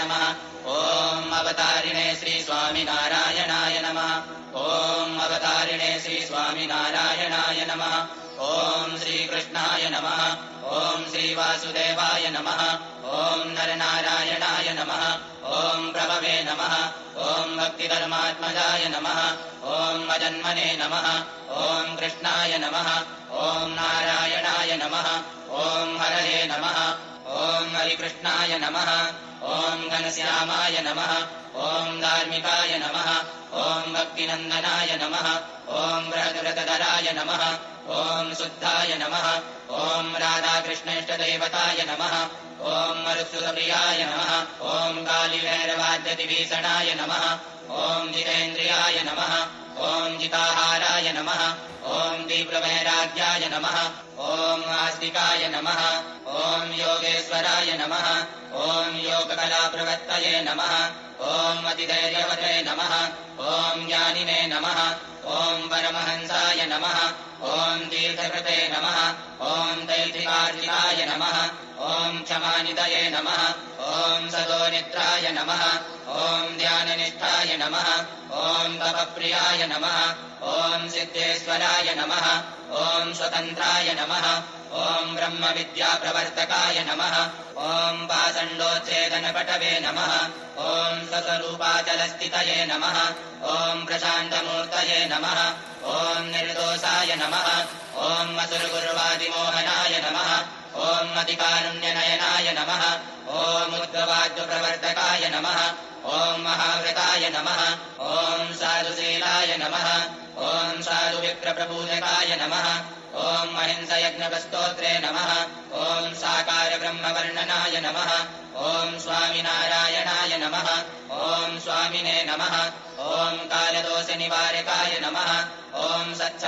नमः ॐ अवतारिणे श्री स्वामिनारायणाय नमः ॐ अवतारिणे श्री स्वामिनारायणाय नमः ॐ श्रीकृष्णाय नमः ॐ श्रीवासुदेवाय नमः ॐ नरनारायणाय नमः ॐ प्रभवे नमः ॐ भक्तिधर्मात्मजाय नमः ॐ अजन्मने नमः ॐ कृष्णाय नमः ॐ नारायणाय नमः ॐ हरये नमः ॐ हरिकृष्णाय नमः ॐ घनश्यामाय नमः ॐ धार्मिकाय नमः ॐ भक्तिनन्दनाय नमः ॐ बृहद्व्रतधराय नमः ॐ शुद्धाय नमः ॐ राधाकृष्णेष्टदेवताय नमः ॐ मरुत्सुतप्रियाय नमः ॐ कालिभैरवाद्यतिभीषणाय नमः ॐ जितेन्द्रियाय नमः ॐ जिताहाराय नमः ॐ दीप्रवैराग्याय नमः ॐ आस्तिकाय नमः ॐ योगेश्वराय नमः ॐ योगकलाप्रवत्तये नमः ॐ अतिधैर्यवते नमः ॐ ज्ञानिने नमः ॐ परमहंसाय नमः ॐ तीर्थकृते नमः ॐ दैथिकार्जिताय नमः ॐ क्षमानिधये नमः ॐ सदोनिद्राय नमः ॐ ध्याननिष्ठाय नमः ॐ तपप्रियाय नमः ॐ सिद्धेश्वराय नमः ॐ स्वतन्त्राय नमः ॐ ब्रह्मविद्याप्रवर्तकाय नमः ॐ पाषण्डोच्छेदनपटवे नमः ॐ सस्वरूपाचलस्थितये नमः ॐ प्रशान्तमूर्तये नमः ॐ निर्दोषाय नमः ॐ असुरगुर्वादिमोहनाय नमः ॐ अतिकारुण्यनयनाय नमः ॐ उद्भवाद्यप्रवर्तकाय नमः ॐ महाव्रताय नमः ॐ साधुशीलाय नमः ॐ साधुविप्रप्रपूजकाय नमः ॐ महिंसयज्ञपस्तोत्रे नमः ॐ साकारब्रह्मवर्णनाय नमः ॐ स्वामिनारायणाय नमः ॐ स्वामिने नमः ॐ कालदोषनिवारकाय नमः ॐ